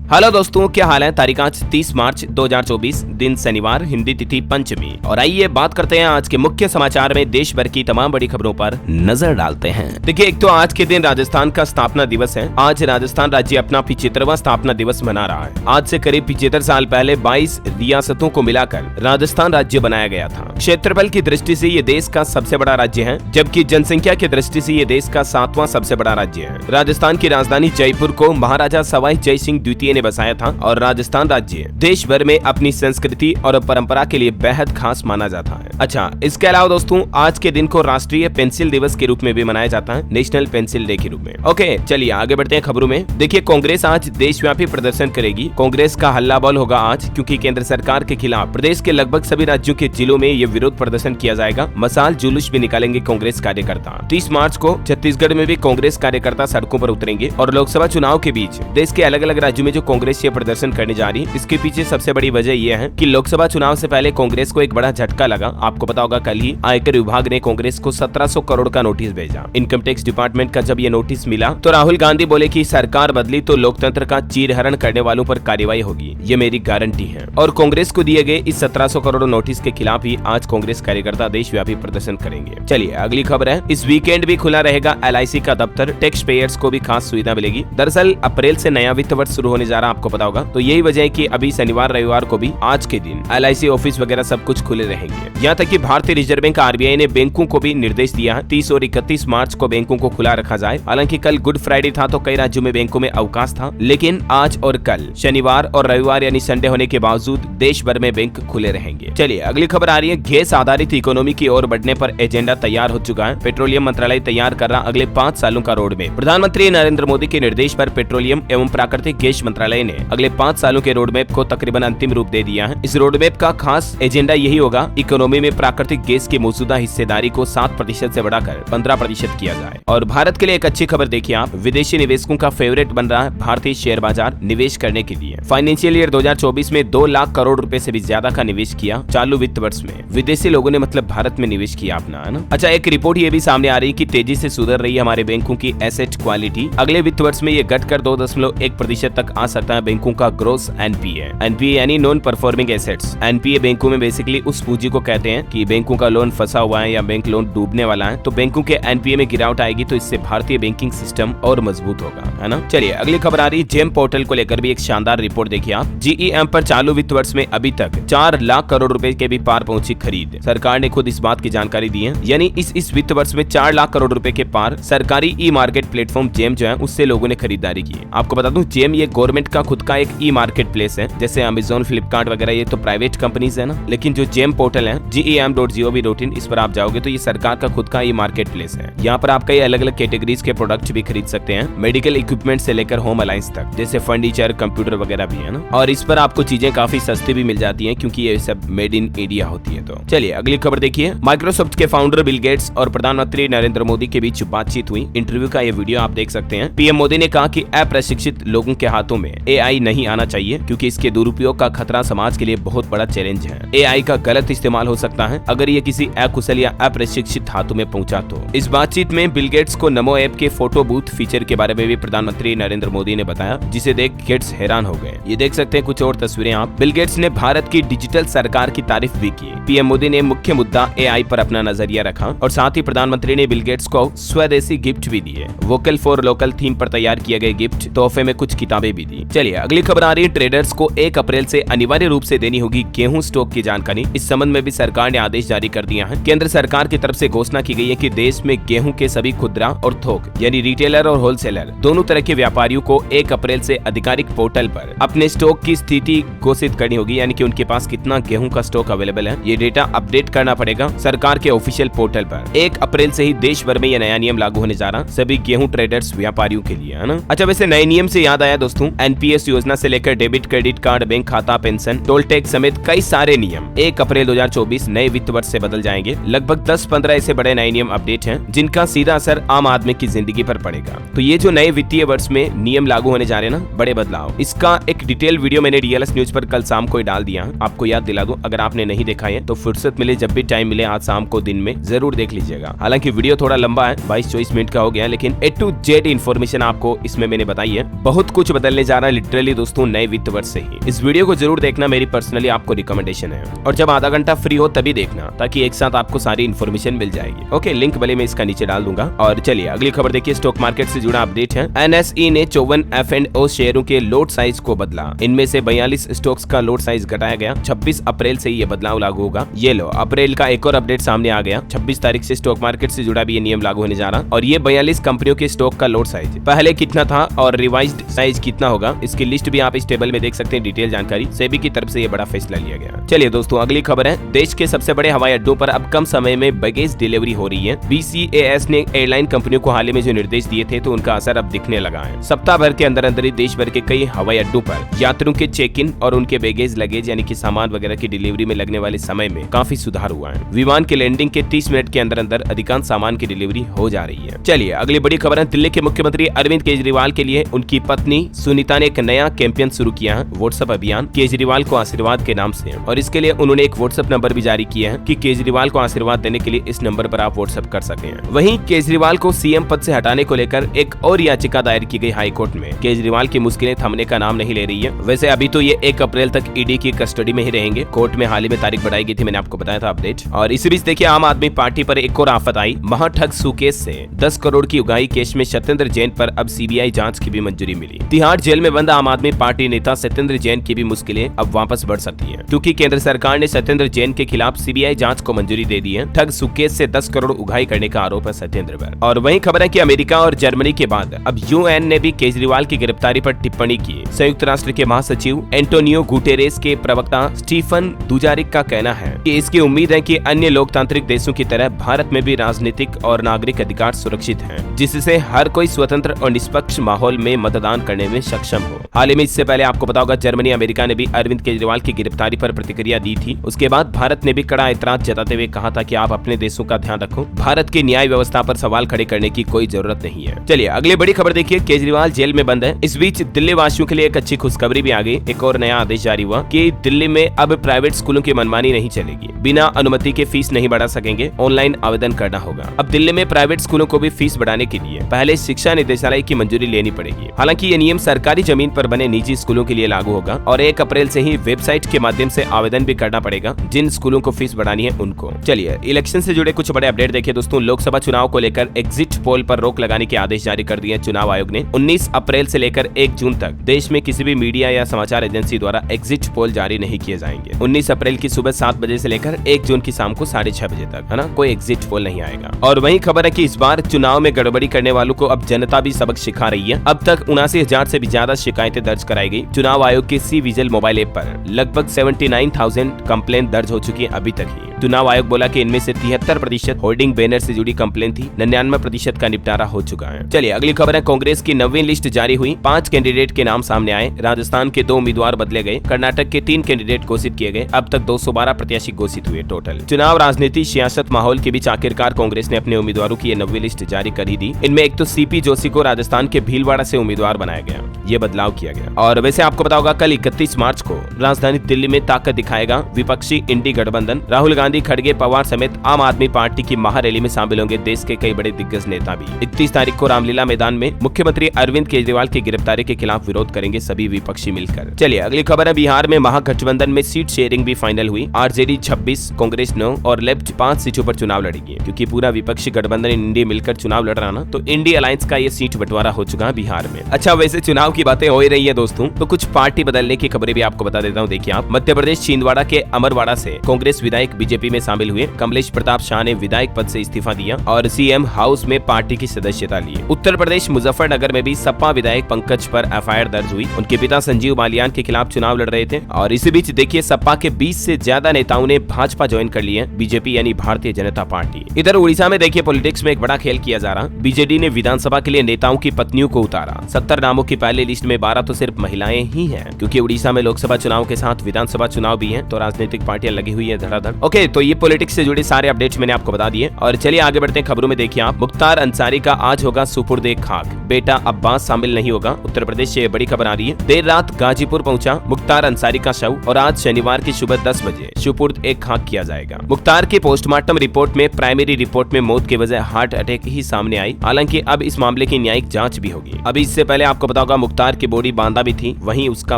Hello दोस्तों, क्या हाल है। तारीख आज 30 मार्च 2024, दिन शनिवार, हिंदी तिथि पंचमी। और आइए बात करते हैं आज के मुख्य समाचार में देश भर की तमाम बड़ी खबरों पर नजर डालते हैं। देखिए, एक तो आज के दिन राजस्थान का स्थापना दिवस है। आज राजस्थान राज्य अपना 75वां स्थापना दिवस मना रहा है। आज से करीब 75 साल पहले 22 रियासतों को मिलाकर राजस्थान राज्य बनाया गया था। क्षेत्रफल की दृष्टि से ये देश का सबसे बड़ा राज्य है, जबकि जनसंख्या की दृष्टि से ये देश का 7वां सबसे बड़ा राज्य है। राजस्थान की राजधानी जयपुर को महाराजा सवाई जय सिंह द्वितीय ने बसाया था और राजस्थान राज्य देश भर में अपनी संस्कृति और परंपरा के लिए बेहद खास माना जाता है। अच्छा, इसके अलावा दोस्तों, आज के दिन को राष्ट्रीय पेंसिल दिवस के रूप में भी मनाया जाता है, नेशनल पेंसिल डे के रूप में। ओके, चलिए आगे बढ़ते हैं खबरों में। देखिए, कांग्रेस आज देशव्यापी प्रदर्शन करेगी। कांग्रेस का हल्ला बोल होगा आज, क्योंकि केंद्र सरकार के खिलाफ प्रदेश के लगभग सभी राज्यों के जिलों में ये विरोध प्रदर्शन किया जाएगा। मसाल जुलूस भी निकालेंगे कांग्रेस कार्यकर्ता। 30 मार्च को छत्तीसगढ़ में भी कांग्रेस कार्यकर्ता सड़कों पर उतरेंगे। और लोकसभा चुनाव के बीच देश के अलग अलग राज्यों में जो कांग्रेस प्रदर्शन करने जा रही है, इसके पीछे सबसे बड़ी वजह यह है कि लोकसभा चुनाव से पहले कांग्रेस को एक बड़ा झटका लगा। आपको पता होगा, कल ही आयकर विभाग ने कांग्रेस को 1700 करोड़ का नोटिस भेजा। इनकम टैक्स डिपार्टमेंट का जब ये नोटिस मिला तो राहुल गांधी बोले कि सरकार बदली तो लोकतंत्र का चीरहरण करने वालों पर कार्रवाई होगी, ये मेरी गारंटी है। और कांग्रेस को दिए गए इस 1700 करोड़ नोटिस के खिलाफ ही आज कांग्रेस कार्यकर्ता देशव्यापी प्रदर्शन करेंगे। चलिए अगली खबर है। इस वीकेंड भी खुला रहेगा LIC का दफ्तर। टैक्स पेयर्स को भी खास सुविधा मिलेगी। दरअसल अप्रैल से नया वित्त वर्ष शुरू होने जा रहा है, आपको पता होगा। तो यही वजह है कि अभी शनिवार रविवार को भी आज के दिन LIC ऑफिस वगैरह सब कुछ खुले रहेंगे। यहाँ तक कि भारतीय रिजर्व बैंक RBI ने बैंकों को भी निर्देश दिया है 30 और 31 मार्च को बैंकों को खुला रखा जाए। हालांकि कल गुड फ्राइडे था तो कई राज्यों में बैंकों में अवकाश था, लेकिन आज और कल शनिवार और रविवार यानी संडे होने के बावजूद देश भर में बैंक खुले रहेंगे। चलिए अगली खबर आ रही है। गैस आधारित इकोनॉमी की ओर बढ़ने पर एजेंडा तैयार हो चुका है। पेट्रोलियम मंत्रालय तैयार कर रहा अगले 5 सालों का रोड मैप। प्रधानमंत्री नरेंद्र मोदी के निर्देश पर पेट्रोलियम एवं प्राकृतिक गैस मंत्रालय ने अगले 5 सालों के रोड मैप को तकरीबन अंतिम रूप दे दिया है। इस रोड मैप का खास एजेंडा यही होगा, इकोनॉमी में प्राकृतिक गैस की मौजूदा हिस्सेदारी को 7% से बढ़ाकर 15% किया जाए। और भारत के लिए एक अच्छी खबर देखिए आप, विदेशी निवेशकों का फेवरेट बन रहा है भारतीय शेयर बाजार निवेश करने के लिए। फाइनेंशियल ईयर 2024 में 2 लाख करोड़ रुपए से भी ज्यादा का निवेश किया चालू वित्त वर्ष में। विदेशी लोगों ने मतलब भारत में निवेश किया अपना, है ना। अच्छा, एक रिपोर्ट ये भी सामने आ रही है कि तेजी से सुधर रही है हमारे बैंकों की एसेट क्वालिटी। अगले वित्त वर्ष में ये घटकर 2.1% तक आ सकता है बैंकों का ग्रोस NPA यानी नॉन परफॉर्मिंग एसेट्स। NPA बैंकों में बेसिकली उस पूंजी को कहते हैं कि बैंकों का लोन फंसा हुआ है या बैंक लोन डूबने वाला है, तो बैंकों के NPA में गिरावट आएगी तो इससे भारतीय बैंकिंग सिस्टम और मजबूत होगा, है ना। चलिए अगली खबर आ रही है। जेम पोर्टल को लेकर भी एक शानदार रिपोर्ट देखिए आप। GEM पर चालू वित्त वर्ष में अभी तक 4 लाख करोड़ रुपए के भी पार पहुंची खरीद। सरकार ने खुद इस बात की जानकारी दी है, यानी इस वित्त वर्ष में 4 लाख करोड़ रुपए के पार सरकारी ई-मार्केट प्लेटफॉर्म जेम जो है उससे लोगों ने खरीदारी की। आपको बता दूं, जेम ये गवर्नमेंट का खुद का एक ई-मार्केट प्लेस है। जैसे अमेजोन, फ्लिपकार्ट वगैरह ये तो प्राइवेट कंपनीज है ना, लेकिन जो जेम पोर्टल है gem.gov.in, इस पर आप जाओगे तो ये सरकार का खुद का ई मार्केट प्लेस है। यहाँ पर आप कई अलग अलग कैटेगरीज के प्रोडक्ट भी खरीद सकते हैं, मेडिकल इक्विपमेंट से लेकर होम अलायंस तक, जैसे फर्नीचर, कंप्यूटर वगैरह भी है ना। और इस पर आपको चीजें काफी सस्ती भी मिल जाती है, क्योंकि ये सब मेड इन इंडिया होती है। तो चलिए अगली खबर देखिए। माइक्रोसॉफ्ट के फाउंडर बिल गेट्स और प्रधानमंत्री नरेंद्र मोदी के बीच बातचीत हुई। इंटरव्यू का ये वीडियो आप देख सकते हैं। PM मोदी ने कहा कि अप्रशिक्षित लोगों के हाथों में AI नहीं आना चाहिए, क्योंकि इसके दुरुपयोग का खतरा समाज के लिए बहुत बड़ा चैलेंज है। AI का गलत इस्तेमाल हो सकता है अगर ये किसी अकुशल या अप्रशिक्षित हाथों में पहुंचा तो। इस बातचीत में बिल गेट्स को नमो ऐप के फोटो बूथ फीचर के बारे में भी प्रधानमंत्री नरेंद्र मोदी ने बताया, जिसे देख गेट्स हैरान हो गए। ये देख सकते हैं कुछ और तस्वीरें आप। बिल गेट्स ने भारत की डिजिटल सरकार की तारीफ भी की। PM मोदी ने मुख्य मुद्दा AI पर अपना नजरिया रखा और साथ ही प्रधानमंत्री ने बिल गेट्स को स्वदेशी गिफ्ट भी दिए। वोकल फॉर लोकल थीम पर तैयार किए गए गिफ्ट, तोहफे में कुछ किताबें भी दी। चलिए अगली खबर आ रही है। ट्रेडर्स को 1 अप्रैल से अनिवार्य रूप से देनी होगी गेहूं स्टॉक की जानकारी। इस संबंध में भी सरकार ने आदेश जारी कर दिया है। केंद्र सरकार की तरफ से घोषणा की गई है कि देश में गेहूं के सभी खुदरा और थोक यानी रिटेलर और होलसेलर दोनों तरह के व्यापारियों को 1 अप्रैल से आधिकारिक पोर्टल पर अपने स्टॉक की स्थिति घोषित करनी होगी, यानी कि उनके पास कितना गेहूं का स्टॉक अवेलेबल है। ये डेटा अपडेट करना पड़ेगा सरकार के ऑफिशियल पोर्टल पर। 1 अप्रैल से ही देश भर में यह नया नियम लागू होने जा रहा सभी गेहूं ट्रेडर्स व्यापारियों के लिए, है ना। अच्छा, वैसे नए नियम से याद आया दोस्तों, NPS योजना से लेकर डेबिट, क्रेडिट कार्ड, बैंक खाता, पेंशन, टोल टैक्स समेत कई सारे नियम 1 अप्रैल 2024 नए वित्त वर्ष से बदल जाएंगे। लगभग 10-15 ऐसे बड़े नए नियम अपडेट हैं जिनका सीधा असर आम आदमी की जिंदगी पर पड़ेगा। तो ये जो नए वित्तीय वर्ष में नियम लागू होने जा रहे हैं ना, बड़े बदलाव, इसका एक डिटेल वीडियो मैंने DLS न्यूज पर कल शाम को डाल दिया। आपको याद दिला दूं, अगर आपने नहीं देखा है तो फुर्सत मिले, जब भी टाइम मिले, आज शाम को दिन में जरूर देख लीजिएगा। हालांकि वीडियो थोड़ा लंबा है, 22-24 मिनट का हो गया, लेकिन A to Z इन्फॉर्मेशन आपको इसमें मैंने बताई है। बहुत कुछ बदलने जा जा रहा है लिटरली दोस्तों नए वित्त वर्ष से ही। इस वीडियो को जरूर देखना, मेरी पर्सनली आपको रिकमेंडेशन है। और जब आधा घंटा फ्री हो तभी देखना, ताकि एक साथ आपको सारी इन्फॉर्मेशन मिल जाएगी। ओके, लिंक भले मैं इसका नीचे डाल दूंगा। और चलिए अगली खबर देखिए, स्टॉक मार्केट से जुड़ा अपडेट है। NSE ने 54 F&O शेयरों के लोड साइज को बदला। इनमें से 42 स्टॉक्स का लोड साइज घटाया गया। 26 अप्रैल से ये बदलाव लागू होगा। ये लो, अप्रैल का एक और अपडेट सामने आ गया। 26 तारीख से स्टॉक मार्केट से जुड़ा भी ये नियम लागू होने जा रहा। और ये 42 कंपनियों के स्टॉक का लोड साइज पहले कितना था और रिवाइज्ड साइज कितना होगा, इसकी लिस्ट भी आप इस टेबल में देख सकते हैं। डिटेल जानकारी सेबी की तरफ से ये बड़ा फैसला लिया गया। चलिए दोस्तों अगली खबर है, देश के सबसे बड़े हवाई अड्डों पर अब कम समय में बैगेज डिलीवरी हो रही है। BCAS ने एयरलाइन कंपनियों को हाल ही में जो निर्देश दिए थे तो उनका असर अब दिखने लगा है। सप्ताह भर के अंदर अंदर ही देश भर के कई हवाई अड्डों पर यात्रियों के चेक इन और उनके बैगेज लगेज यानी कि सामान वगैरह की डिलीवरी में लगने वाले समय में काफी सुधार हुआ है। विमान के लैंडिंग के 30 मिनट के अंदर अंदर अधिकांश सामान की डिलीवरी हो जा रही है। चलिए अगली बड़ी खबर है, दिल्ली के मुख्यमंत्री अरविंद केजरीवाल के लिए उनकी पत्नी सुनीता ने एक नया कैंपेन शुरू किया है, व्हाट्सएप अभियान केजरीवाल को आशीर्वाद के नाम से। और इसके लिए उन्होंने एक व्हाट्सएप नंबर भी जारी किया है कि केजरीवाल को आशीर्वाद देने के लिए इस नंबर पर आप व्हाट्सएप कर सकते हैं। वहीं केजरीवाल को सीएम पद से हटाने को लेकर एक और याचिका दायर की गई हाई कोर्ट में। केजरीवाल की मुश्किलें थमने का नाम नहीं ले रही है। वैसे अभी तो ये 1 अप्रैल तक ईडी की कस्टडी में ही रहेंगे। कोर्ट में हाल ही में तारीख बढ़ाई गई थी, मैंने आपको बताया था अपडेट। और इसी बीच देखिए आम आदमी पार्टी पर एक और आफत आई। महाठग सुकेश से 10 करोड़ की उगाही केस में सत्येंद्र जैन पर अब सीबीआई जांच की भी मंजूरी मिली। तिहाड़ जेल में बंद आम आदमी पार्टी नेता सत्येंद्र जैन की भी मुश्किलें अब वापस बढ़ सकती हैं, क्योंकि केंद्र सरकार ने सत्येंद्र जैन के खिलाफ सीबीआई जांच को मंजूरी दे दी है। ठग सुकेश से 10 करोड़ उगाही करने का आरोप है सत्येंद्र पर। और वहीं खबर है कि अमेरिका और जर्मनी के बाद अब यूएन ने भी केजरीवाल की गिरफ्तारी पर टिप्पणी की। संयुक्त राष्ट्र के महासचिव एंटोनियो गुटेरेस के प्रवक्ता स्टीफन दुजारिक का कहना है कि इसकी उम्मीद है कि अन्य लोकतांत्रिक देशों की तरह भारत में भी राजनीतिक और नागरिक अधिकार सुरक्षित हैं, जिससे हर कोई स्वतंत्र और निष्पक्ष माहौल में मतदान करने में सक्षम हो। हाल ही में इससे पहले आपको पता होगा जर्मनी अमेरिका ने भी अरविंद केजरीवाल की गिरफ्तारी पर प्रतिक्रिया दी थी। उसके बाद भारत ने भी कड़ा ऐतराज जताते हुए कहा था कि आप अपने देशों का ध्यान रखो, भारत की न्याय व्यवस्था पर सवाल खड़े करने की कोई जरूरत नहीं है। चलिए अगली बड़ी खबर देखिए, केजरीवाल जेल में बंद है। इस बीच दिल्ली वासियों के लिए एक अच्छी खुशखबरी भी आ गई। एक और नया आदेश जारी हुआ कि दिल्ली में अब प्राइवेट स्कूलों की मनमानी नहीं चलेगी। बिना अनुमति के फीस नहीं बढ़ा सकेंगे, ऑनलाइन आवेदन करना होगा। अब दिल्ली में प्राइवेट स्कूलों को भी फीस बढ़ाने के लिए पहले शिक्षा निदेशालय की मंजूरी लेनी पड़ेगी। हालांकि ये नियम सरकारी जमीन पर बने निजी स्कूलों के लिए लागू होगा और 1 अप्रैल से ही वेबसाइट के माध्यम से आवेदन भी करना पड़ेगा जिन स्कूलों को फीस बढ़ानी है उनको। चलिए इलेक्शन से जुड़े कुछ बड़े अपडेट देखिए दोस्तों। लोकसभा चुनाव को लेकर एग्जिट पोल पर रोक लगाने के आदेश जारी कर दिए चुनाव आयोग ने। 19 अप्रैल से लेकर 1 जून तक देश में किसी भी मीडिया या समाचार एजेंसी द्वारा एग्जिट पोल जारी नहीं किए जाएंगे। 19 अप्रैल की सुबह 7 बजे से लेकर 1 जून की शाम को 6:30 बजे तक, है ना, कोई एग्जिट पोल नहीं आएगा। और वही खबर है कि इस बार चुनाव में गड़बड़ी करने वालों को अब जनता भी सबक सिखा रही है। अब तक 79,000 से भी ज्यादा शिकायतें दर्ज कराई गई। चुनाव आयोग के सी विजिल मोबाइल ऐप पर लगभग 79,000 कंप्लेंट दर्ज हो चुकी है अभी तक ही। चुनाव आयोग बोला कि इनमें से 73% होर्डिंग बैनर से जुड़ी कंप्लेंट थी, 99% का निपटारा हो चुका है। चलिए अगली खबर है, कांग्रेस की 9वीं लिस्ट जारी हुई। 5 कैंडिडेट के नाम सामने आए। राजस्थान के 2 उम्मीदवार बदले गए। कर्नाटक के 3 कैंडिडेट घोषित किए गए। अब तक 212 प्रत्याशी घोषित हुए टोटल। चुनाव राजनीति सियासत माहौल के बीच आखिरकार कांग्रेस ने अपने उम्मीदवारों की 9वीं लिस्ट जारी कर ही दी। इनमें एक तो सीपी जोशी को राजस्थान के भीलवाड़ा से उम्मीदवार बनाया गया, ये बदलाव किया गया। और वैसे आपको पता होगा कल 31 मार्च को राजधानी दिल्ली में ताकत दिखाएगा विपक्षी इंडी गठबंधन। राहुल गांधी, खड़गे, पवार समेत आम आदमी पार्टी की महारैली में शामिल होंगे देश के कई बड़े दिग्गज नेता भी। 31 तारीख को रामलीला मैदान में मुख्यमंत्री अरविंद केजरीवाल की गिरफ्तारी के खिलाफ विरोध करेंगे सभी विपक्षी मिलकर। चलिए अगली खबर है, बिहार में महागठबंधन में सीट शेयरिंग भी फाइनल हुई। आरजेडी 26, कांग्रेस 9 और लेफ्ट 5 सीटों पर चुनाव लड़ेगी। क्योंकि पूरा विपक्षी गठबंधन इंडिया मिलकर चुनाव लड़ रहा ना, तो इंडिया अलायंस का ये सीट बंटवारा हो चुका है बिहार में। अच्छा वैसे चुनाव की बातें हो ही रही है दोस्तों, तो कुछ पार्टी बदलने की खबरें भी आपको बता देता हूँ। देखिए आप, मध्य प्रदेश छिंदवाड़ा के अमरवाड़ा से कांग्रेस विधायक बीजेपी में शामिल हुए। कमलेश प्रताप शाह ने विधायक पद से इस्तीफा दिया और सीएम हाउस में पार्टी की सदस्यता ली। उत्तर प्रदेश मुजफ्फरनगर में भी सपा विधायक पंकज पर एफआईआर दर्ज हुई। उनके पिता संजीव बालियान के खिलाफ चुनाव लड़ रहे थे। और इसी बीच देखिए सपा के 20 से ज्यादा नेताओं ने भाजपा ज्वाइन कर लिया, बीजेपी यानी भारतीय जनता पार्टी। इधर उड़ीसा में देखिए पॉलिटिक्स में एक बड़ा खेल किया जा रहा। बीजेडी ने विधानसभा के लिए नेताओं की पत्नियों को उतारा। 70 नामों की पहली लिस्ट में 12 तो सिर्फ महिलाएं ही हैं, क्योंकि उड़ीसा में लोकसभा चुनाव के साथ विधानसभा चुनाव भी है, तो राजनीतिक पार्टियां लगी हुई है धड़ाधड़। ओके, तो ये पॉलिटिक्स से जुड़े सारे अपडेट्स मैंने आपको बता दिए और चलिए आगे बढ़ते हैं खबरों में। देखिए आप, मुख्तार अंसारी का आज होगा सुपुर्द खाक, बेटा अब्बास शामिल नहीं होगा। उत्तर प्रदेश से बड़ी खबर आ रही है। देर रात गाजीपुर पहुंचा मुख्तार अंसारी का शव और आज शनिवार की सुबह 10 बजे सुपुर्द खाक किया जाएगा। मुख्तार की पोस्टमार्टम रिपोर्ट में प्राइमरी रिपोर्ट में मौत की वजह हार्ट अटैक ही सामने आई। हालांकि अब इस मामले की न्यायिक जांच भी होगी। अभी इससे पहले आपको पता होगा मुख्तार की बॉडी बांदा भी थी, वहीं उसका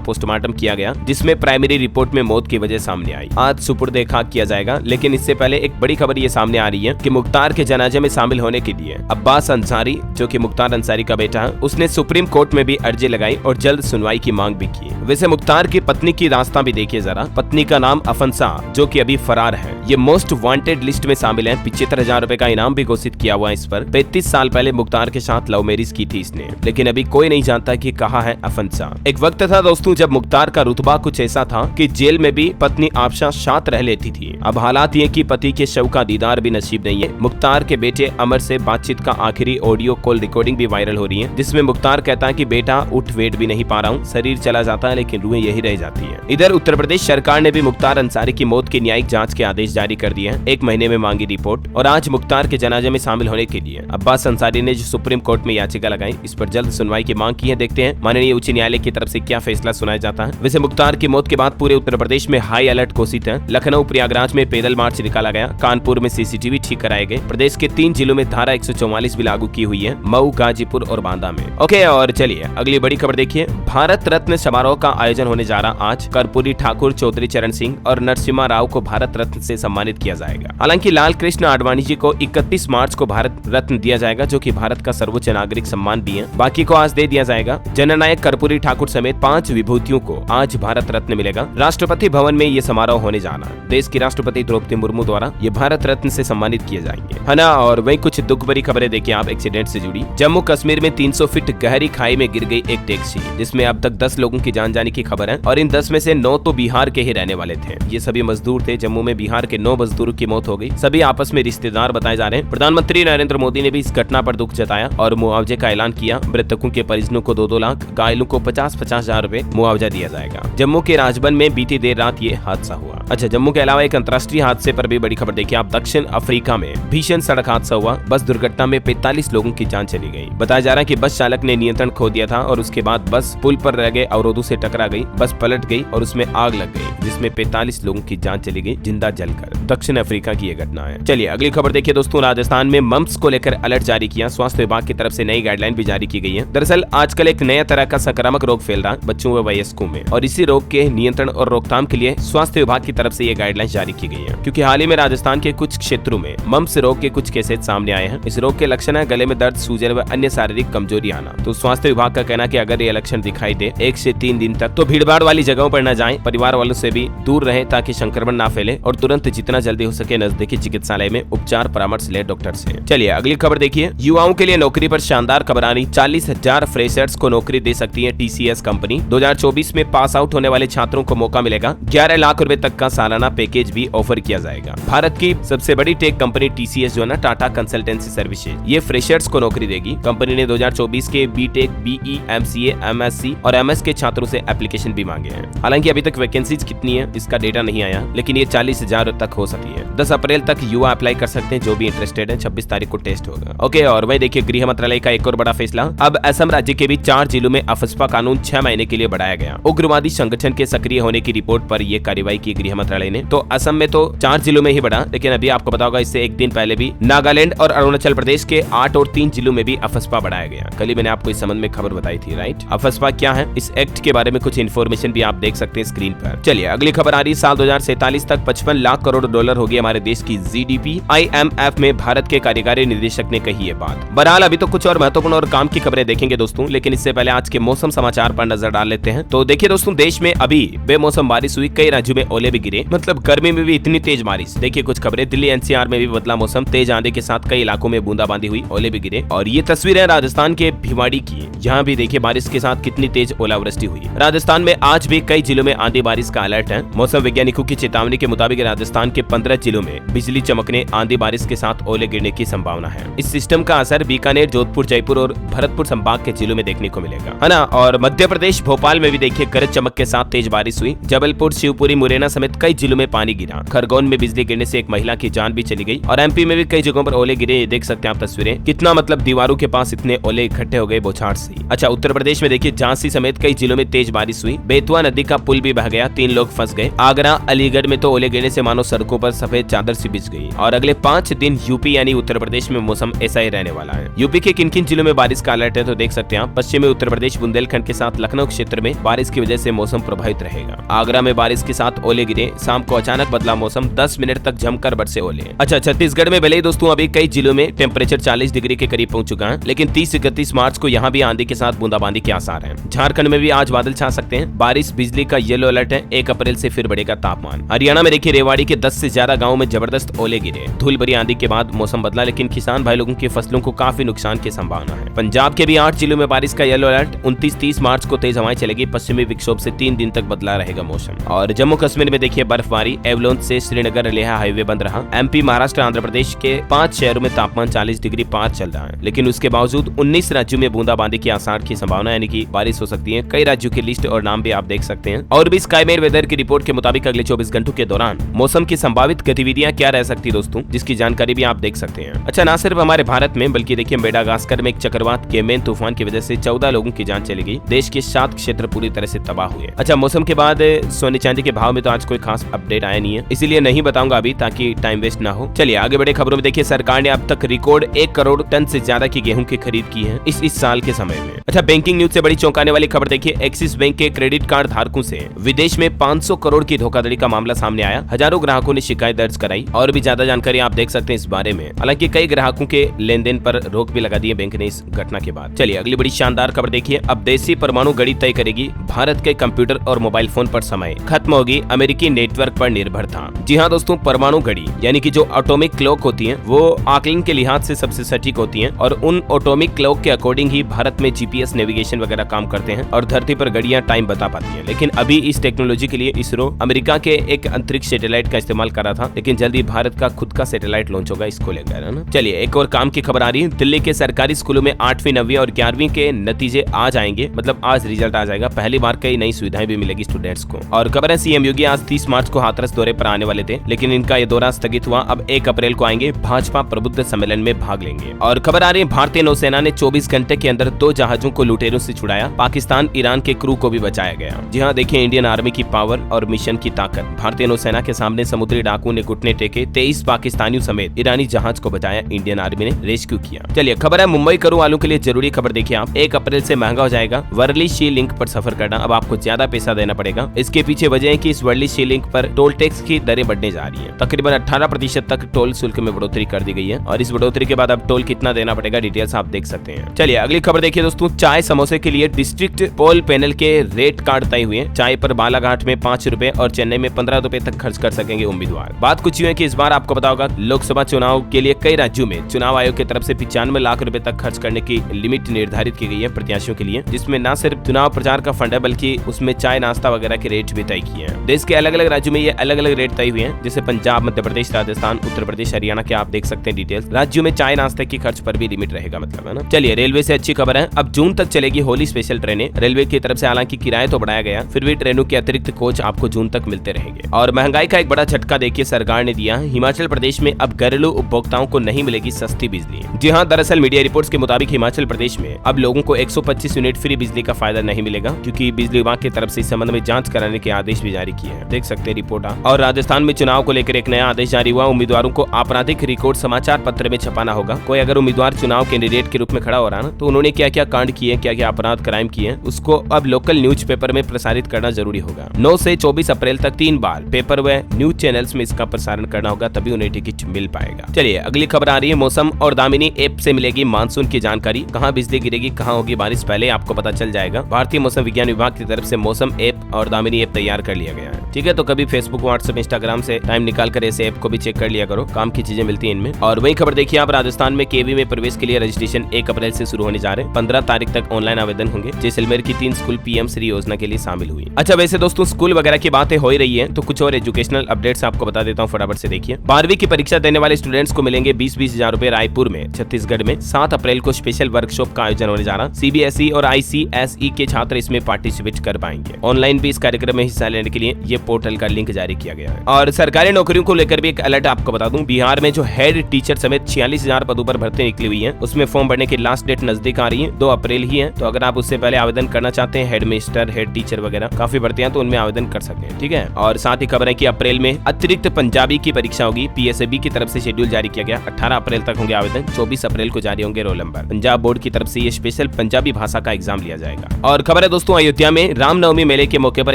पोस्टमार्टम किया गया जिसमें प्राइमरी रिपोर्ट में मौत की वजह सामने आई। आज सुपुर्द खाक किया जाएगा। लेकिन इससे पहले एक बड़ी खबर ये सामने आ रही है कि मुख्तार के जनाजे में शामिल होने के लिए अब्बास अंसारी, जो कि मुख्तार अंसारी का बेटा है, उसने सुप्रीम कोर्ट में भी अर्जी लगाई और जल्द सुनवाई की मांग भी की। वैसे मुख्तार की पत्नी की रास्ता भी देखिए जरा। पत्नी का नाम अफंसा, जो कि अभी फरार है। ये मोस्ट वांटेड लिस्ट में शामिल है। 75,000 रुपए का इनाम भी घोषित किया हुआ है इस पर। 35 साल पहले मुख्तार के साथ लव मैरिज की थी इसने, लेकिन अभी कोई नहीं जानता कि कहाँ है अफंसा। एक वक्त था दोस्तों जब मुख्तार का रुतबा कुछ ऐसा था कि जेल में भी पत्नी आफशा साथ रह लेती थी। अब हालात ये कि पति के शव का दीदार भी नसीब नहीं है। मुख्तार के बेटे अमर से बातचीत का आखिरी ऑडियो कॉल रिकॉर्डिंग भी वायरल हो रही है, जिसमें मुख्तार कहता है कि बेटा उठ वेट भी नहीं पा रहा हूँ, शरीर चला जाता है लेकिन रूहें यही रह जाती है। इधर उत्तर प्रदेश सरकार ने भी मुख्तार अंसारी की मौत की न्यायिक जांच के आदेश जारी कर दिए हैं। 1 महीने में मांगी रिपोर्ट और आज मुख्तार के जनाजे में शामिल होने के लिए अब्बास अंसारी ने जो सुप्रीम कोर्ट में याचिका लगाई, इस पर जल्द सुनवाई की मांग की है। देखते हैं माननीय उच्च न्यायालय की तरफ से क्या फैसला सुनाया जाता है। वैसे मुख्तार की मौत के बाद पूरे उत्तर प्रदेश में हाई अलर्ट घोषित है। लखनऊ प्रयागराज में पैदल मार्च निकाला गया, कानपुर में सीसीटीवी ठीक कराए गए। प्रदेश के 3 जिलों में धारा 144 भी लागू की हुई है, मऊ, गाजीपुर और बांदा में। ओके, और चलिए अगली बड़ी खबर देखिए। भारत रत्न समारोह का आयोजन होने जा रहा आज। कर्पूरी ठाकुर, चौधरी चरण सिंह और नरसिम्हा राव को भारत रत्न से सम्मानित किया जाएगा। हालांकि लाल कृष्ण आडवाणी जी को 31 मार्च को भारत रत्न दिया जाएगा, जो कि भारत का सर्वोच्च नागरिक सम्मान भी है। बाकी को आज दे दिया जाएगा। जननायक कर्पूरी ठाकुर समेत 5 विभूतियों को आज भारत रत्न मिलेगा। राष्ट्रपति भवन में ये समारोह होने जाना है। देश की राष्ट्रपति द्रौपदी मुर्मू द्वारा ये भारत रत्न से सम्मानित किए जाएंगे, है ना। और वही कुछ दुख भरी खबरें देखिए आप एक्सीडेंट से जुड़ी। जम्मू कश्मीर में 300 फीट गहरी खाई में गिर गई एक टैक्सी, जिसमें अब तक 10 लोगों की जान जाने की खबर है और इन 10 में से 9 तो बिहार के ही रहने वाले थे। ये सभी मजदूर थे। जम्मू में बिहार के 9 मजदूरों की मौत हो गई। सभी आपस में रिश्तेदार बताए जा रहे हैं। प्रधानमंत्री नरेंद्र मोदी ने भी इस घटना पर दुख जताया और मुआवजे का ऐलान किया। मृतकों के परिजनों को 2-2 लाख, घायलों को 50-50 हजार रुपए मुआवजा दिया जाएगा। जम्मू के राजबन में बीती देर रात ये हादसा हुआ। अच्छा, जम्मू के अलावा एक अंतर्राष्ट्रीय हादसे पर भी बड़ी खबर देखिए आप। दक्षिण अफ्रीका में भीषण सड़क हादसा हुआ। बस दुर्घटना में 45 लोगों की जान चली गई। बताया जा रहा है कि बस चालक ने नियंत्रण खो दिया था और उसके बाद बस पुल पर रह गए अवरोधों से टकरा गई। बस पलट गई और उसमें आग लग गई, जिसमें 45 लोगों की जान चली गई जिंदा जलकर। दक्षिण अफ्रीका की यह घटना है। चलिए अगली खबर देखिए दोस्तों। राजस्थान में मम्प्स को लेकर अलर्ट जारी किया। स्वास्थ्य विभाग की तरफ से नई गाइडलाइन भी जारी की गई है। दरअसल आजकल एक नया तरह का संक्रामक रोग फैल रहा है बच्चों व वयस्कों में, और इसी रोग के नियंत्रण और रोकथाम के लिए स्वास्थ्य विभाग की तरफ से ये गाइडलाइन जारी की गई है। क्योंकि हाल ही में राजस्थान के कुछ क्षेत्रों में मम्प्स रोग के कुछ केसेस सामने आए हैं। इस रोग के लक्षण है गले में दर्द, सूजन व अन्य शारीरिक कमजोरी आना। तो स्वास्थ्य विभाग का कहना है कि अगर ये लक्षण दिखाई दे 1 से 3 दिन तक तो भीड़भाड़ वाली जगहों पर न जाएं, परिवार वालों से भी दूर रहें ताकि संक्रमण ना फैले, और तुरंत जितना जल्दी हो सके नजदीकी चिकित्सालय में उपचार परामर्श ले डॉक्टर से। चलिए अगली खबर देखिए। युवाओं के लिए नौकरी पर शानदार खबर आ रही। 40,000 फ्रेशर्स को नौकरी दे सकती है TCS कंपनी। 2024 में पास आउट होने वाले छात्रों को मौका मिलेगा। 11 लाख रुपए तक का सालाना पैकेज भी ऑफर किया जाएगा। भारत की सबसे बड़ी टेक कंपनी TCS जो है ना, टाटा कंसल्टेंसी सर्विसेज, ये फ्रेशर्स को नौकरी देगी। कंपनी ने 2024 के BTech, BE, MCA, MSc और MS के छात्रों से एप्लीकेशन भी मांगे हैं। हालांकि अभी तक वैकेंसीज कितनी है इसका डेटा नहीं आया, लेकिन ये 40,000 तक हो सकती है। 10 अप्रैल तक युवा अप्लाई कर सकते हैं जो भी इंटरेस्टेड है। 26 तारीख को टेस्ट होगा। ओके, और वही देखिए गृह मंत्रालय का एक और बड़ा फैसला। अब असम राज्य के भी 4 जिलों में अफस्पा कानून 6 महीने के लिए बढ़ाया गया। उग्रवादी संगठन के सक्रिय होने की रिपोर्ट पर यह कार्रवाई की गृह मंत्रालय ने। तो असम में तो 4 जिलों में ही बढ़ा, लेकिन अभी आपको पता होगा इससे एक दिन पहले भी नागालैंड और अरुणाचल प्रदेश के 8 और 3 जिलों में भी अफस्पा बढ़ाया गया। कल ही मैंने आपको इस संबंध में खबर बताई थी, राइट। अफस्पा क्या है, इस एक्ट के बारे में कुछ इन्फॉर्मेशन भी आप देख सकते हैं स्क्रीन पर। चलिए अगली खबर आ रही। साल 2047 तक 55 लाख करोड़ डॉलर होगी हमारे देश की GDP। IMF में भारत के कार्यकारी निदेशक ने कही ये बात। बहरहाल अभी तो कुछ और महत्वपूर्ण और काम की खबरें देखेंगे दोस्तों, लेकिन इससे पहले आज के मौसम समाचार पर नजर डाल लेते हैं। तो देखिए दोस्तों, देश में अभी बेमौसम बारिश हुई। कई राज्यों में ओले भी गिरे, मतलब गर्मी में भी इतनी तेज बारिश। देखिए कुछ खबरें। दिल्ली NCR में भी बदला मौसम, तेज आंधी के साथ कई इलाकों में बूंदाबांदी हुई, ओले भी गिरे। और ये तस्वीर है राजस्थान के भिवाड़ी की। यहाँ भी देखिए बारिश के साथ कितनी तेज ओलावृष्टि हुई। राजस्थान में आज भी कई जिलों में आंधी बारिश का अलर्ट है। मौसम वैज्ञानिकों की चेतावनी के मुताबिक राजस्थान के 15 जिलों में बिजली चमकने, आंधी बारिश के साथ ओले गिरने की संभावना है। इस सिस्टम का असर बीकानेर, जोधपुर, जयपुर और भरतपुर संभाग के जिलों में देखने को मिलेगा, है ना। और मध्य प्रदेश भोपाल में भी देखिए गरज चमक के साथ तेज बारिश हुई। जबलपुर, शिवपुरी, मुरैना समेत समेत कई जिलों में पानी गिरा। खरगोन में बिजली गिरने से एक महिला की जान भी चली गई और एमपी में भी कई जगहों पर ओले गिरे। देख सकते हैं आप तस्वीरें, कितना मतलब दीवारों के पास इतने ओले इकट्ठे हो गए बौछार से। अच्छा, उत्तर प्रदेश में देखिए झांसी समेत कई जिलों में तेज बारिश हुई। बेतवा नदी का पुल भी बह गया, 3 लोग फंस गए। आगरा अलीगढ़ में तो ओले गिरने से मानो सड़कों पर सफेद चादर सी बिछ गई। और अगले 5 दिन यूपी यानी उत्तर प्रदेश में मौसम ऐसा ही रहने वाला है। यूपी के किन किन जिलों में बारिश का अलर्ट है तो देख सकते हैं आप। पश्चिमी उत्तर प्रदेश बुंदेलखंड के साथ लखनऊ क्षेत्र में बारिश की वजह से मौसम प्रभावित रहेगा। आगरा में बारिश के साथ ओले गिरे, शाम को अचानक बदला मौसम, 10 मिनट तक जमकर बरसे ओले। अच्छा, छत्तीसगढ़ में भले ही दोस्तों अभी कई जिलों में टेम्परेचर 40 डिग्री के करीब पहुंच चुका है, लेकिन 30-31 मार्च को यहाँ भी आंधी के साथ बूंदाबांदी के आसार हैं। झारखंड में भी आज बादल छा सकते हैं। बारिश बिजली का येलो अलर्ट है। 1 अप्रैल से फिर बढ़ेगा तापमान। हरियाणा में देखिए रेवाड़ी के 10 से ज्यादा गाँव में जबरदस्त ओले गिरे। धूल भरी आंधी के बाद मौसम बदला, लेकिन किसान भाई लोगों की फसलों को काफी नुकसान की संभावना है। पंजाब के भी 8 जिलों में बारिश का येलो अलर्ट। 29-30 मार्च को तेज हवाएं चलेगी। पश्चिमी विक्षोभ से 3 दिन तक बदला रहेगा मौसम। और जम्मू कश्मीर में देखिए बर्फबारी, एवलोंच से श्रीनगर लेह हाईवे बंद रहा। एमपी, महाराष्ट्र, आंध्र प्रदेश के 5 शहरों में तापमान 40 डिग्री पार चल रहा है, लेकिन उसके बावजूद 19 राज्यों में बूंदाबांदी की आसार की संभावना यानी कि बारिश हो सकती है। कई राज्यों की लिस्ट और नाम भी आप देख सकते हैं। और भी स्काईमेट वेदर की रिपोर्ट के मुताबिक अगले 24 घंटों के दौरान मौसम की संभावित गतिविधियां क्या रह सकती दोस्तों, जिसकी जानकारी भी आप देख सकते हैं। अच्छा, ना सिर्फ हमारे भारत में बल्कि देखिए मेडागास्कर में एक चक्रवात गेमेन तूफान की वजह से 14 लोगों की जान चली गई। देश के 7 क्षेत्र पूरी तरह से तबाह हुए। अच्छा, मौसम के बाद सोने चांदी के भाव में तो आज कोई खास अपडेट आया नहीं है, इसीलिए नहीं बताऊंगा अभी ताकि टाइम वेस्ट ना हो। चलिए आगे बढ़े खबरों में। देखिए सरकार ने अब तक रिकॉर्ड 1 करोड़ टन से ज्यादा की गेहूं की खरीद की है इस साल के समय में। अच्छा, बैंकिंग न्यूज से बड़ी चौंकाने वाली खबर देखिए, एक्सिस बैंक के क्रेडिट कार्ड धारकों से विदेश में 500 करोड़ की धोखाधड़ी का मामला सामने आया। हजारों ग्राहकों ने शिकायत दर्ज कराई। और भी ज्यादा जानकारी आप देख सकते हैं इस बारे में। हालांकि कई ग्राहकों के लेन देन पर रोक भी लगा दी है बैंक ने इस घटना के बाद। चलिए अगली बड़ी शानदार खबर देखिए, अब देसी परमाणु घड़ी तय करेगी भारत के कंप्यूटर और मोबाइल फोन पर समय। खत्म होगी अमेरिकी नेटवर्क पर निर्भरता। जी हाँ दोस्तों, परमाणु घड़ी यानी कि जो एटॉमिक क्लॉक होती है वो आकलन के लिहाज से सबसे सटीक होती है और उन एटॉमिक क्लॉक के अकॉर्डिंग ही भारत में जीपीएस नेविगेशन वगैरह काम करते हैं और धरती पर घड़ियां टाइम बता पाती है। लेकिन अभी इस टेक्नोलॉजी के लिए इसरो अमेरिका के एक अंतरिक्ष सैटेलाइट का इस्तेमाल कर रहा था, लेकिन जल्दी भारत का खुद का सैटेलाइट लॉन्च होगा, इसको लेकर, है ना। चलिए एक और काम की खबर आ रही है। दिल्ली के सरकारी स्कूलों में 8वीं 9वीं और 11वीं के नतीजे आज आएंगे, मतलब आज रिजल्ट आ जाएगा। पहली बार कई नई सुविधाएं भी मिलेगी स्टूडेंट्स को। और खबर है सीएम योगी आज 30 मार्च को हाथरस दौरे पर आने वाले थे, लेकिन इनका ये दौरा स्थगित हुआ। अब 1 अप्रैल को आएंगे, भाजपा प्रबुद्ध सम्मेलन में भाग लेंगे। और खबर आ रही है भारतीय नौसेना ने 24 घंटे के अंदर 2 जहाजों को लुटेरों से छुड़ाया। पाकिस्तान ईरान के क्रू को भी बचाया गया। जी हाँ, देखिए इंडियन आर्मी की पावर और मिशन की ताकत। भारतीय नौसेना के सामने समुद्री डाकुओं ने घुटने टेके, 23 पाकिस्तानियों समेत ईरानी जहाज को बचाया। इंडियन आर्मी ने रेस्क्यू किया। चलिए खबर है मुंबई करू वालों के लिए जरूरी खबर देखिए आप। 1 अप्रैल से महंगा हो जाएगा वर्ली सी लिंक पर सफर करना। अब आपको ज्यादा पैसा देना पड़ेगा। इसके पीछे वजह है कि इस वर्ली सी लिंक पर टोल टैक्स की दरें बढ़ने जा रही है। तकरीबन 18% तक टोल शुल्क में बढ़ोतरी कर दी गई है और इस बढ़ोतरी के बाद अब टोल कितना देना पड़ेगा डिटेल्स आप देख सकते हैं। चलिए अगली खबर देखिए दोस्तों, चाय समोसे के लिए डिस्ट्रिक्ट पोल पैनल के रेट कार्ड तय हुए। चाय पर बालाघाट में 5 रुपए और चेन्नई में 15 रुपए तक खर्च कर सकेंगे उम्मीदवार। बात कुछ यूं है कि इस बार आपको पता होगा लोकसभा चुनाव के लिए कई राज्यों में चुनाव आयोग की तरफ से 95 लाख रुपए तक खर्च करने की लिमिट निर्धारित की गई है प्रत्याशियों के लिए, जिसमें न सिर्फ चुनाव प्रचार का फंड है बल्कि उसमें चाय नाश्ता वगैरह के रेट भी तय किए हैं। देश के अलग अलग राज्यों में ये अलग अलग रेट तय हुए हैं, जैसे पंजाब, मध्य प्रदेश, राजस्थान, उत्तर प्रदेश, हरियाणा के आप देख सकते हैं डिटेल्स। राज्यों में चाय नाश्ते की खर्च पर भी लिमिट रहेगा, मतलब, है ना। चलिए रेलवे से अच्छी खबर है, अब जून तक चलेगी होली स्पेशल ट्रेनें। रेलवे की तरफ से हालांकि किराया तो बढ़ाया गया, फिर भी ट्रेनों के अतिरिक्त कोच आपको जून तक मिलते रहेंगे। और महंगाई का एक बड़ा झटका देखिए सरकार ने दिया। हिमाचल प्रदेश में अब घरेलू उपभोक्ताओं को नहीं मिलेगी सस्ती बिजली। जी हाँ, दरअसल मीडिया रिपोर्ट्स के मुताबिक हिमाचल प्रदेश में अब लोगों को 125 यूनिट फ्री बिजली का फायदा नहीं मिलेगा, क्योंकि बिजली विभाग की तरफ से इस संबंध में जांच कराने के आदेश भी जारी किए हैं। देख सकते हैं रिपोर्ट। और राजस्थान में चुनाव को लेकर एक नया आदेश जारी हुआ। उम्मीदवारों को आपराधिक रिकॉर्ड समाचार पत्र में छपाना होगा। कोई अगर उम्मीदवार चुनाव कैंडिडेट के रूप में खड़ा हो रहा है तो उन्होंने क्या क्या कांड किए, क्या क्या अपराध क्राइम किए, उसको अब लोकल न्यूज़पेपर में प्रसारित करना जरूरी होगा। 9 से 24 अप्रैल तक 3 बार पेपर व न्यूज चैनल्स में इसका प्रसारण करना होगा, तभी उन्हें टिकट मिल पाएगा। चलिए अगली खबर आ रही है मौसम और दामिनी ऐप से मिलेगी मानसून की जानकारी। कहां बिजली गिरेगी, कहां होगी बारिश, पहले आपको पता चल जाएगा। भारतीय मौसम विज्ञान विभाग की तरफ से मौसम ऐप और दामिनी ऐप तैयार कर लिया गया है। ठीक है, तो कभी फेसबुक, व्हाट्सएप, इंस्टाग्राम से टाइम निकाल कर ऐसे ऐप को भी चेक कर लिया करो, काम की चीजें मिलती है इनमें। और वही खबर देखिए आप, राजस्थान में केवी में प्रवेश के लिए रजिस्ट्रेशन 1 अप्रैल से शुरू होने जा रहे हैं। 15 तारीख तक ऑनलाइन आवेदन होंगे। जैसलमेर की 3 स्कूल पीएम श्री योजना के लिए शामिल हुई। अच्छा, वैसे दोस्तों स्कूल वगैरह की बातें हो ही रही है, तो कुछ और एजुकेशनल अपडेट्स आपको बता देता हूँ, फटाफट से देखिए। 12वीं की परीक्षा देने वाले स्टूडेंट्स को मिलेंगे 20-20 हजार रुपए रायपुर में। छत्तीसगढ़ में 7 अप्रैल को स्पेशल वर्कशॉप का आयोजन होने जा रहा। सीबीएसई और आईसीएसई के छात्र इसमें पार्टिसिपेट कर पाएंगे। ऑनलाइन भी इस कार्यक्रम में हिस्सा लेने के लिए ये पोर्टल पोर्टल का लिंक जारी किया गया है। और सरकारी नौकरियों को लेकर भी एक अलर्ट आपको बता दूं, बिहार में जो हेड टीचर समेत 46,000 पदों पर भर्ती निकली हुई है, उसमें फॉर्म भरने की लास्ट डेट नजदीक आ रही है, 2 अप्रैल ही है। तो अगर आप उससे पहले आवेदन करना चाहते हैं, हेड मास्टर, हेड टीचर वगैरह काफी भर्तियां, तो उनमें आवेदन कर सकते हैं, ठीक है। और साथ ही खबर है कि अप्रैल में अतिरिक्त पंजाबी की परीक्षा होगी, पीएसएबी की तरफ से शेड्यूल जारी किया गया। 18 अप्रैल तक होंगे आवेदन, 24 अप्रैल को जारी होंगे रोल नंबर। पंजाब बोर्ड की तरफ से ये स्पेशल पंजाबी भाषा का एग्जाम लिया जाएगा। और खबर है दोस्तों, अयोध्या में रामनवमी मेले के मौके पर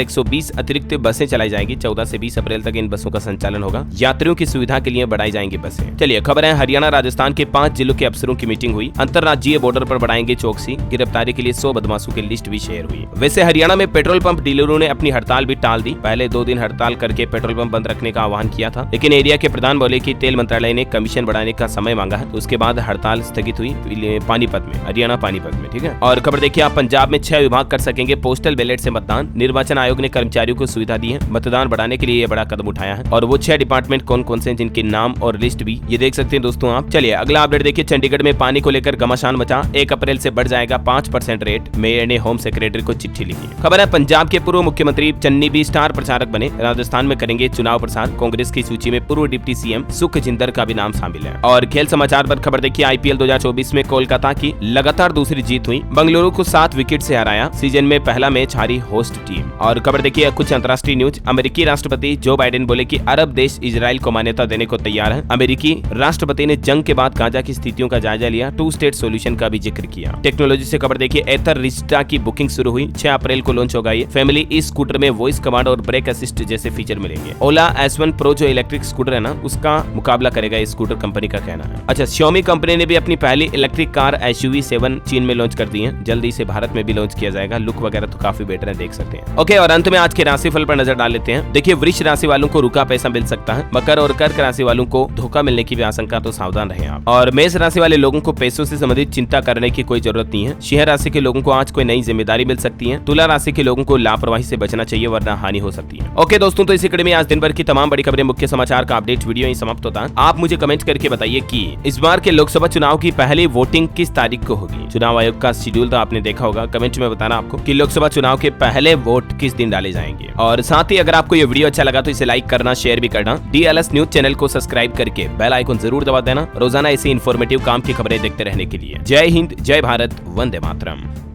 120 अतिरिक्त बसें चलाई जाएंगी। 14 से 20 अप्रैल तक इन बसों का संचालन होगा। यात्रियों की सुविधा के लिए बढ़ाई जाएंगी बसें। चलिए खबर है, हरियाणा राजस्थान के 5 जिलों के अफसरों की मीटिंग हुई। अंतरराज्यीय बॉर्डर पर बढ़ाएंगे चौकसी, गिरफ्तारी के लिए 100 बदमाशों की लिस्ट भी शेयर हुई। वैसे हरियाणा में पेट्रोल पंप डीलरों ने अपनी हड़ताल भी टाल दी। पहले 2 दिन हड़ताल करके पेट्रोल पंप बंद रखने का आह्वान किया था, लेकिन एरिया के प्रधान बोले कि तेल मंत्रालय ने कमीशन बढ़ाने का समय मांगा है, तो उसके बाद हड़ताल स्थगित हुई पानीपत में, हरियाणा पानीपत में, ठीक है। और खबर देखिए आप, पंजाब में 6 विभाग कर सकेंगे पोस्टल बैलेट से मतदान। निर्वाचन आयोग ने कर्मचारियों को सुविधा दी है, मतदान बढ़ाने के लिए ये बड़ा कदम उठाया है। और वो 6 डिपार्टमेंट कौन कौन से, जिनके नाम और लिस्ट भी ये देख सकते हैं दोस्तों आप। चलिए अगला अपडेट देखिए, चंडीगढ़ में पानी को लेकर घमासान मचा। 1 अप्रैल से बढ़ जाएगा 5% रेट, मेयर ने होम सेक्रेटरी को चिट्ठी लिखी। खबर है, पंजाब के पूर्व मुख्यमंत्री चन्नी भी स्टार प्रचारक बने, राजस्थान में करेंगे चुनाव प्रचार। कांग्रेस की सूची में पूर्व डिप्टी सीएम सुखजिंदर का भी नाम शामिल है। और खेल समाचार पर खबर देखिए, आईपीएल 2024 में कोलकाता की लगातार दूसरी जीत हुई, बंगलुरु को 7 विकेट से हराया। सीजन में पहला मैच हारी होस्ट टीम। और खबर देखिए कुछ अंतर्राष्ट्रीय न्यूज, अमेरिकी राष्ट्रपति जो बाइडेन बोले कि अरब देश इजराइल को मान्यता देने को तैयार है। अमेरिकी राष्ट्रपति ने जंग के बाद गाजा की स्थितियों का जायजा लिया, 2 स्टेट सॉल्यूशन का भी जिक्र किया। टेक्नोलॉजी से खबर देखिए, एथर रिस्टा की बुकिंग शुरू हुई, 6 अप्रैल को लॉन्च होगा ये। फैमिली ई स्कूटर में वॉइस कमांड और ब्रेक असिस्ट जैसे फीचर मिलेंगे। ओला S1 प्रो जो इलेक्ट्रिक स्कूटर है ना, उसका मुकाबला करेगा इस स्कूटर, कंपनी का कहना है। अच्छा, Xiaomi कंपनी ने भी अपनी पहली इलेक्ट्रिक कार SUV 7 चीन में लॉन्च कर दी है, जल्दी से भारत में भी लॉन्च किया जाएगा। लुक वगैरह तो काफी बेटर है, देख सकते हैं। ओके, और अंत में आज के राशिफल पर नजर डाल लेते हैं। देखिए, वृष राशि वालों को रुका पैसा मिल सकता है। मकर और कर्क राशि वालों को धोखा मिलने की भी आशंका, तो सावधान रहें आप। और मेष राशि वाले लोगों को पैसों से संबंधित चिंता करने की कोई जरूरत नहीं है। सिंह राशि के लोगों को आज कोई नई जिम्मेदारी मिल सकती है। तुला राशि के लोगों को लापरवाही से बचना चाहिए, वरना हानि हो सकती है। ओके दोस्तों, तो इसी कड़ी में आज दिन भर की तमाम बड़ी खबरें, मुख्य समाचार का अपडेट वीडियो ही समाप्त होता है। आप मुझे कमेंट करके बताइए कि इस बार के लोकसभा चुनाव की पहली वोटिंग किस तारीख को होगी। चुनाव आयोग का शेड्यूल तो आपने देखा होगा, कमेंट में बताना आपको कि लोकसभा चुनाव के पहले वोट किस दिन डाले जाएंगे। और साथ ही अगर आपको ये वीडियो अच्छा लगा तो इसे लाइक करना, शेयर भी करना। DLS न्यूज चैनल को सब्सक्राइब करके बेल आइकन जरूर दबा देना, रोजाना ऐसी इन्फॉर्मेटिव काम की खबरें देखते रहने के लिए। जय हिंद, जय भारत, वंदे मातरम।